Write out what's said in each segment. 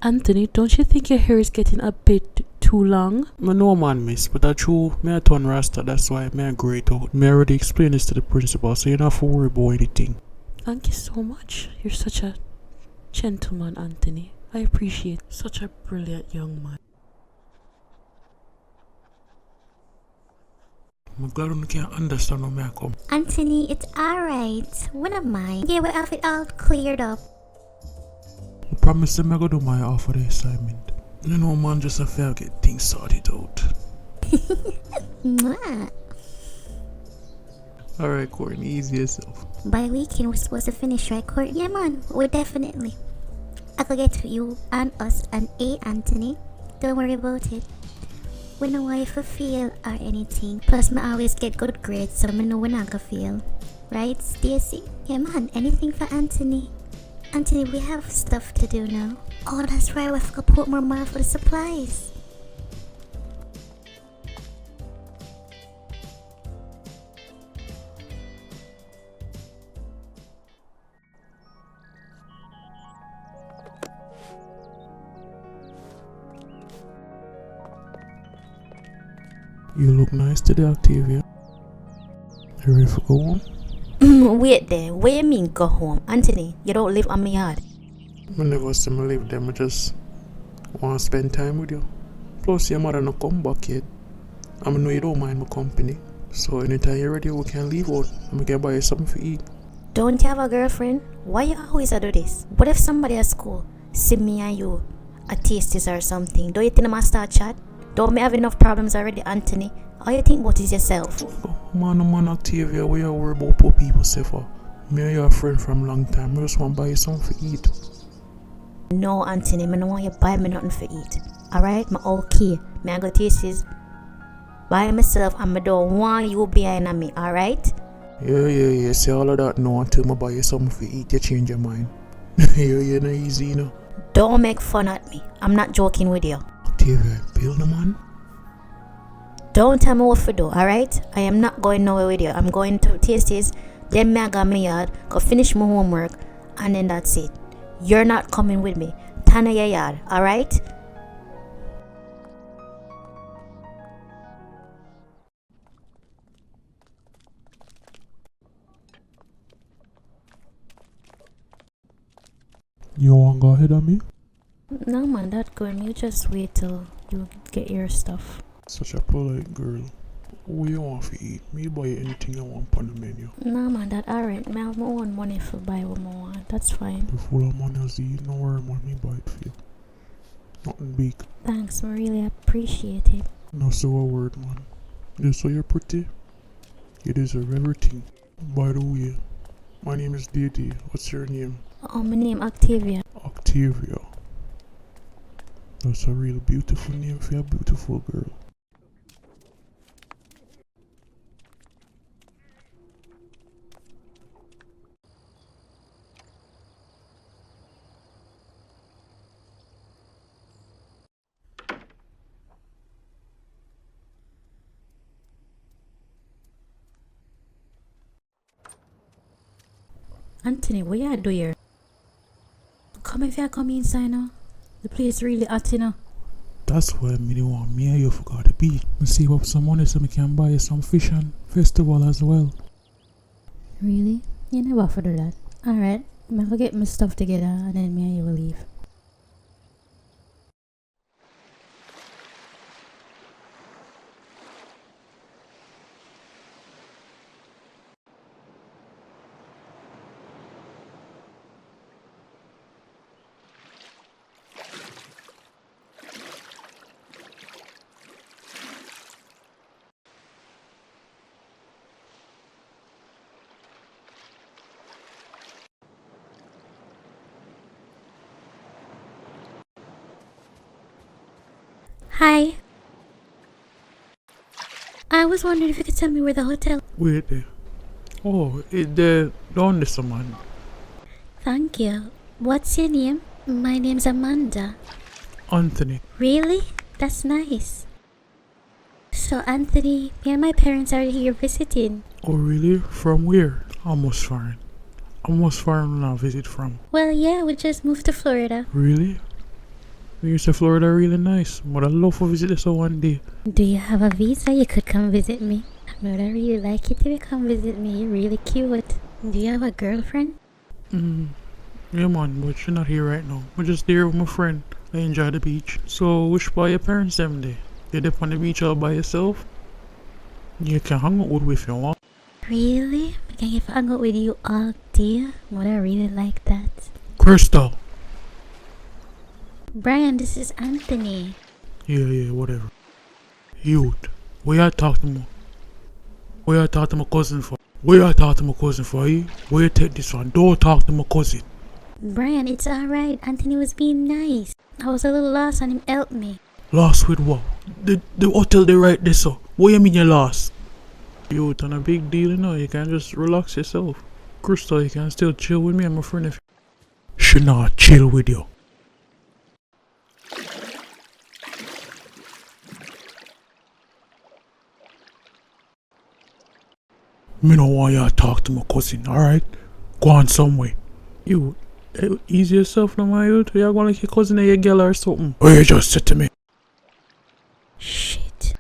Anthony, don't you think your hair is getting a bit too long? I know man miss, but that's true. Me I turn rasta, that's why me I grow it out. Me already explained this to the principal, so you don't have to worry about anything. Thank you so much. You're such a gentleman, Anthony. I appreciate such a brilliant young man. I'm glad you can't understand how me I come. Anthony, it's alright. What am I? Yeah, we have it all cleared up. I promise them I go do my half of the assignment. You know man, just have to get things sorted out. Mwah. Alright Courtney, easy yourself. By weekend, we're supposed to finish, right, Court? Yeah, man, we definitely. I could get you and us an A, Anthony. Don't worry about it. We know why if we fail or anything. Plus, me always get good grades, so me know we're not gonna fail. Right, Stacy? Yeah, man, anything for Anthony. Anthony, we have stuff to do now. Oh, that's right, we forgot to put more money for the supplies. You look nice today, Octavia. You ready for go home? Wait there, what do you mean go home? Anthony, you don't live on my yard. I never see me leave them, I just want to spend time with you. Plus your mother not come back yet. I know you don't mind my company. So anytime you're ready, we can leave out. I'm gonna buy you something to eat. Don't you have a girlfriend? Why you always do this? What if somebody at school see me and you at tastes or something? Don't you think I must start chat? Don't me have enough problems already, Anthony? All you think about is yourself. Oh, man, Octavia, we are worried about poor people, Sefa. Me and you are friend from a long time. I just want to buy you something to eat. No, Anthony, I don't want you buy me nothing for eat. Alright, my okay. Me I go tastes by myself and I don't want you behind me, alright? Yeah. Say all of that no until I buy you something to eat. You change your mind. Yeah, not easy, you know. Don't make fun at me. I'm not joking with you. Octavia, build the man. Don't tell me what to do, alright? I am not going nowhere with you. I'm going to tastes, then me I got my yard, go finish my homework, and then that's it. You're not coming with me. Tana your yard, alright? You want to go ahead of me? No man, that good. You just wait till you get your stuff. Such a polite girl. What you want to eat? Me buy you anything you want on the menu. No man, that alright. I have my own money for buy what I want. That's fine. You're full of money as you no worry about me buy it for you. Nothing big. Thanks, I really appreciate it. No so a word, man. Just so you're pretty, you deserve everything. By the way, my name is Didi. What's your name? Oh, my name Octavia. Octavia. That's a real beautiful name for a beautiful girl. Anthony, what you do here? Come if you come inside now. The place really hot, you know. That's why me don't want me and you forgot to be. Me save up some money so me can buy you some fish and festival as well. Really? You never offer to do that. Alright, I'll get my stuff together and then me and you will leave. Hi. I was wondering if you could tell me where the hotel. Wait there. Oh, it there down there, man. Thank you. What's your name? My name's Amanda. Anthony. Really? That's nice. So Anthony, me and my parents are here visiting. Oh really? From where? Almost foreign. Almost foreign when I visit from. Well, yeah, we just moved to Florida. Really? You say Florida really nice, but I'd love to visit this one day. Do you have a visa? You could come visit me. But I really like it if you come visit me. You're really cute. Do you have a girlfriend? Yeah man, but you're not here right now. We're just there with my friend. I enjoy the beach. So which by your parents them day? You're there on the beach all by yourself? You can hang out with me if you want. Really? I can get hang out with you all day? But I really like that. Crystal! Brian, this is Anthony. Yeah, whatever. Youth, where you talk to me? Where you talk to my cousin for? Where you talk to my cousin for, eh? Where you take this one? Don't talk to my cousin. Brian, it's alright. Anthony was being nice. I was a little lost and him helped me. Lost with what? The hotel they write this up. What you mean you lost? Youth, on a big deal, you know, you can just relax yourself. Crystal, you can still chill with me and my friend if should not chill with you. Me no want you to talk to my cousin, alright? Go on somewhere. You, ease yourself now, my youth. You're gonna like your cousin or your girl or something. Or you just said to me. Shit.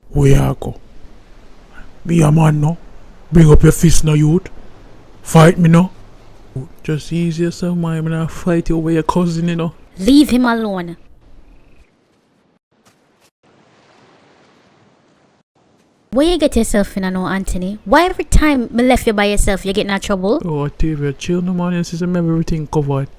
Where you go? Be a man now. Bring up your fist now, youth. Fight me now. Just ease yourself, man. I'm gonna fight you over your cousin, you know. Leave him alone. Where you get yourself in, I know, Anthony? Why every time me left you by yourself, you get in trouble? Oh, Octavia, chill no man. Your sister have everything covered.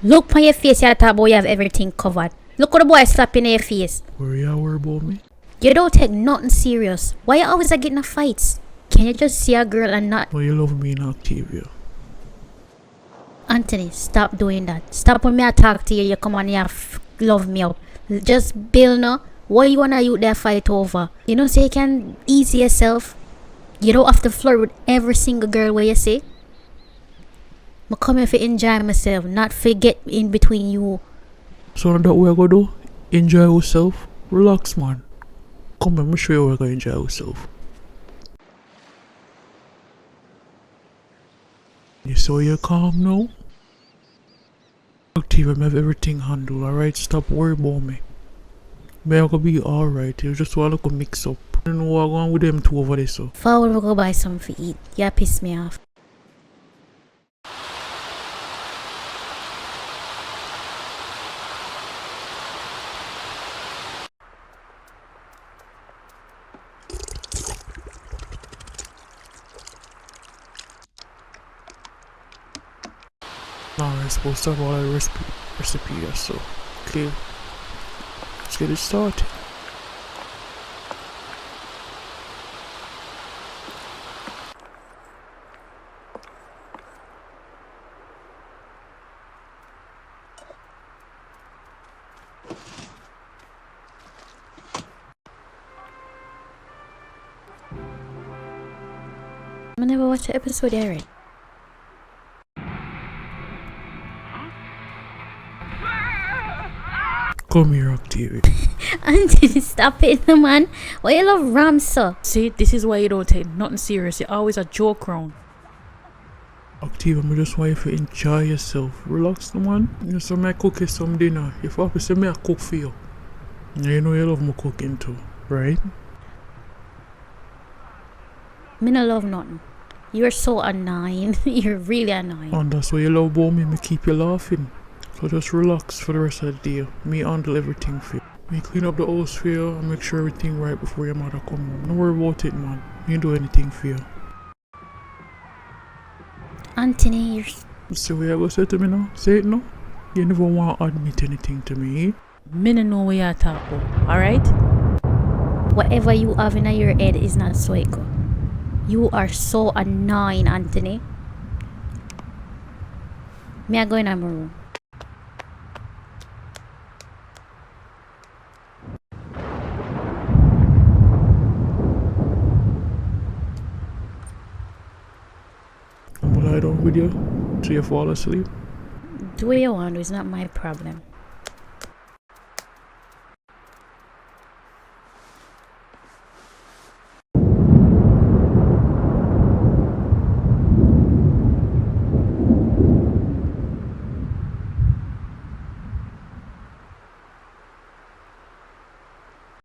Look on your face, you talk about you have everything covered. Look what the boy slapping in your face. Worry about me? You don't take nothing serious. Why you always getting in fights? Can you just see a girl and not... Oh, you love me in Octavia. Anthony, stop doing that. Stop when me I talk to you, you come on here love me up. Just Bill no. What you wanna you there fight over? You know, so you can ease yourself. You don't have to flirt with every single girl where you say. I come here to enjoy myself, not forget in between you. So that what we're gonna do? Enjoy yourself. Relax, man. Come on, let me show you how we're gonna enjoy yourself. You saw you're calm now? Octavia, I have everything handled, alright? Stop worrying about me. Me I gonna be alright. You just wanna go mix up. I don't know what I'm going with them two over there, so. Forward, we go buy something to eat. You piss me off. Nah, I'm supposed to have all the recipe, yeah, so. Okay. Let's get it started. I never watched the episode, Eric. Come here, Octavia. Anthony, stop it, man. Why you love Ram, sir? See, this is why you don't take nothing serious. You're always a joke round. Octavia, I just want you to enjoy yourself. Relax, man. You saw me cook you some dinner. If I say me I cook for you. You know you love my cooking too, right? Me no love nothing. You're so annoying. You're really annoying. And that's why you love about me keep you laughing. So just relax for the rest of the day. Me handle everything for you. Me clean up the house for you and make sure everything right before your mother come home. Don't worry about it, man. Me do anything for you. Anthony, you're... So what you gonna say to me now? Say it now? You never want to admit anything to me, eh? Me no know where you talk about, alright? Whatever you have in your head is not so echo. You are so annoying, Anthony. Me I go in my room. I'm gonna lie down with you till you fall asleep. Do what you want, it's not my problem.